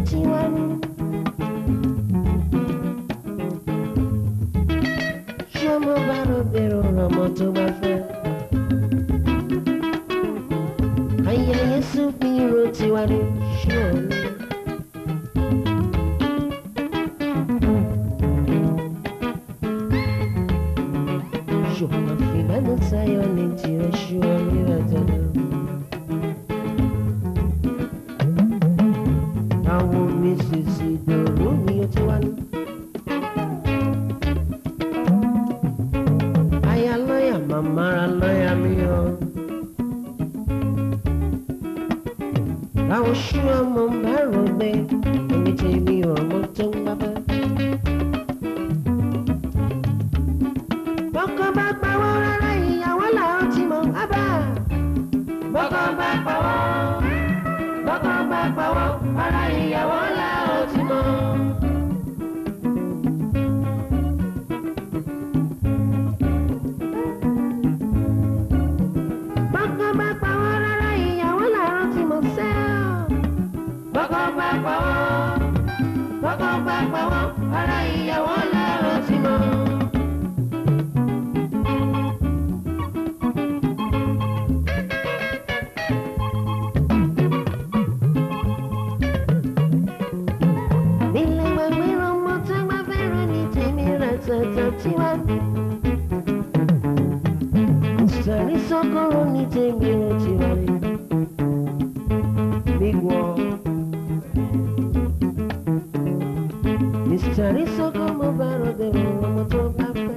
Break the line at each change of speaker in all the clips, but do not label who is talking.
Tiwan. Shomo baro bero ramoto bafe. Aya Yesu biro Tiwan. Shomo. Shomo fibano sayo nitira shomo ratana. Mississippi, the Romeo Tiwan. I allow Mama, allow me. I was sure Mama wrote me, and you take me or Mountain Papa. Welcome back, Power, I will out him on Abba. Welcome back, Power. Welcome back, Power, I will out him on. Welcome back, Power, I will out him on. Welcome back, Power. Welcome back, Power, I will out him on. Sorry, so coroni take me Tiwan. Big war. Mr. Risoko Mobaro de Romoto Papa.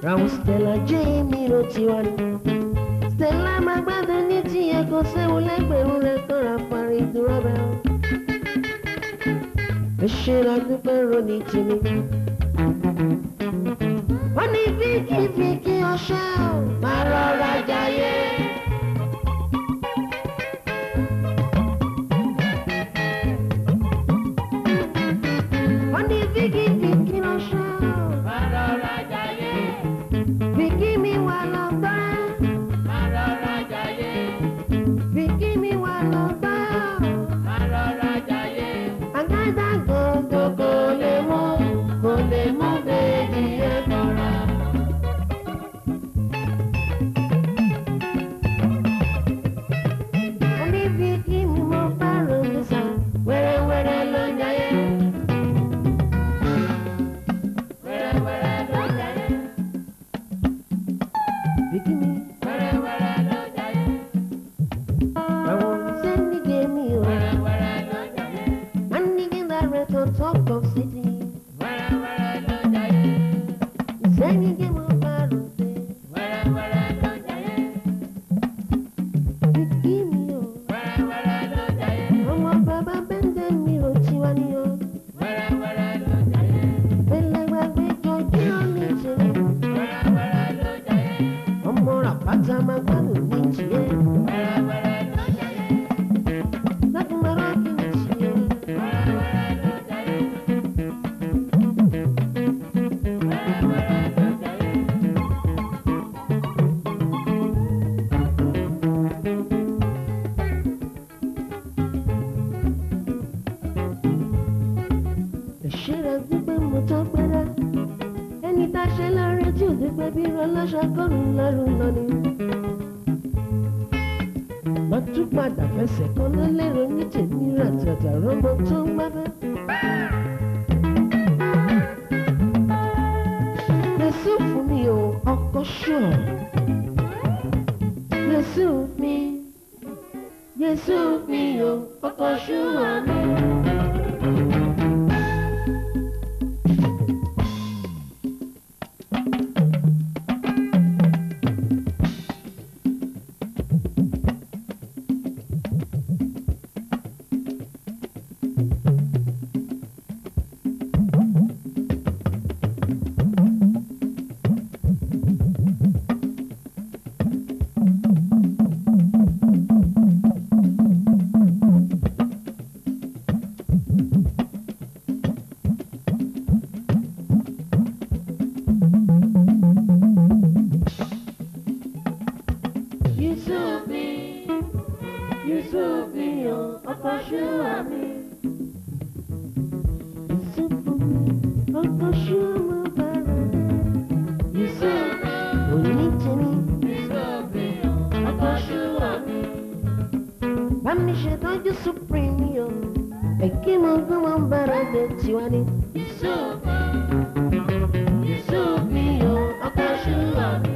Raul Stella Jamie Tiwan. Stella Magbado Niti Eko Seule Perule Kora Paris Durabel. The shit on the Peroni Timmy. Oni Vicky Oshao Marora Jaye. Oni Vicky Oshao Marora Jaye. Vicky mi walaba Marora Jaye. Vicky mi walaba Marora Jaye. Agada go le mo baby Ebora. Oni Vicky mi mo paro bisa were lo nyaye. Were lo nyaye. Vicky mi were lo nyaye. I want to send me game me were lo nyaye. And nigga that red on top of city. Send me game of Barude. Where lo jaye. Vicky mi o. Where lo jaye. Omo baba bende mi o Tiwani o. Where lo jaye. Bele gbagbe joji o ni jere. Where lo jaye. Omo rapata magbanu ni jere. Where lo jaye. Nakumaro ki ni jere. Where lo jaye. Ẹni tá ṣe láre tí ò dé pé bí rọlọ́ṣà kọ́rùn lọ́rùn lọ́ni. Má tún padà fẹsẹ̀ kan lọ́lẹ́rọ ní tèmi ràtàtà rọ́mọ tó ń gbábẹ́. Jésù fún mi o, ọkọ ṣọ̀. Jésù mi o, ọkọ ṣùwọ̀n mi. Ọkọ̀ṣúwàmí. Ìsúnfúnmi, ọkọ̀ṣúwàmí bára dé. Ìsúnfúnmi, onítìní. Ìsúnfúnmi, ọkọ̀ṣúwàmí. Bámi ṣètọ́jú Supreme yọ. Èkí mo gbọ́ wọn bára dé tiwa ní. Ìsúnfúnmi, Ìsúnfúnmi yọ. Ọkọ̀ṣúwàmí.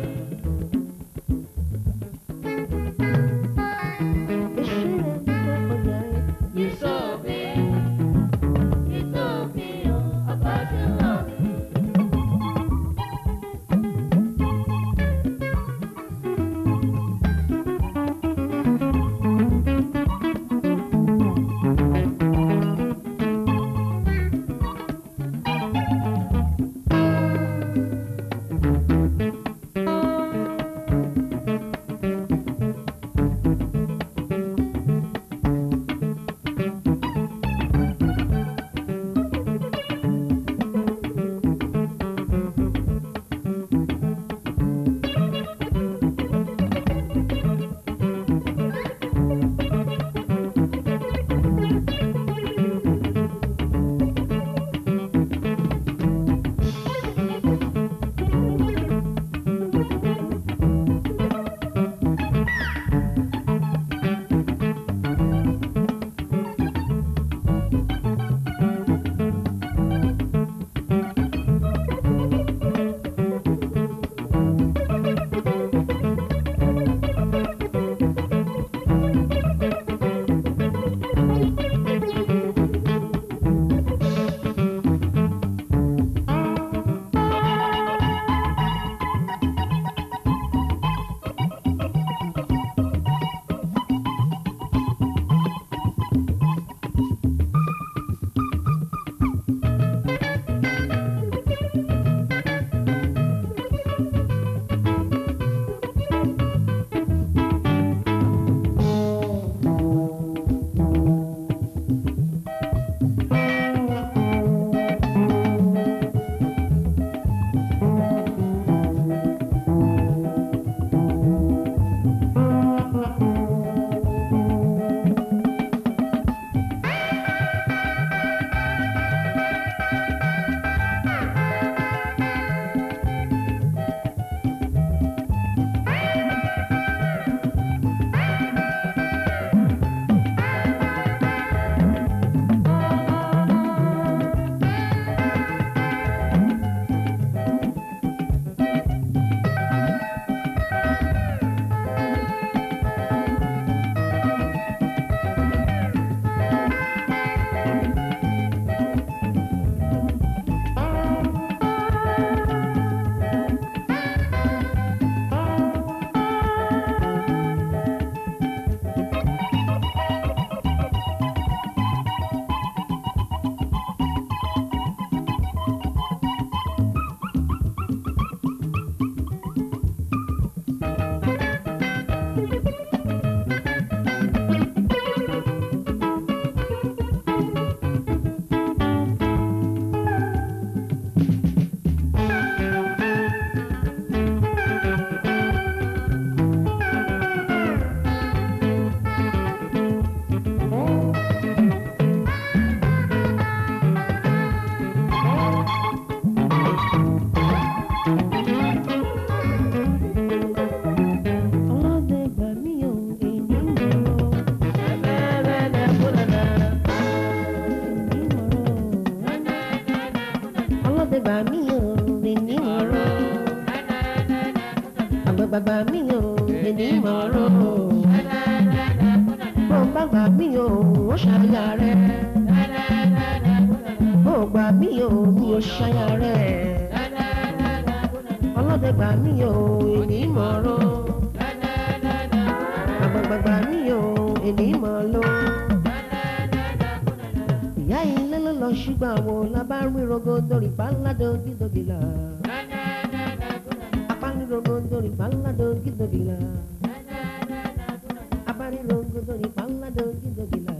bàbá mi o èmi mọ̀rọ̀ bó bàbá mi o ó ṣàyà rẹ̀ bó gbà mí o mi ò ṣàyà rẹ̀ ọlọ́dẹ gbà mí o èmi mọ̀rọ̀ àgbàgbà mi o èmi mọ̀ lọ. Ìyá ilé ló lọ ṣùgbọ́n àwọn lábá rí rogodo rí páládó dídògìlà. Apárí rogodo rí páládó dídògìlà. Apárí rogodo rí páládó dídògìlà.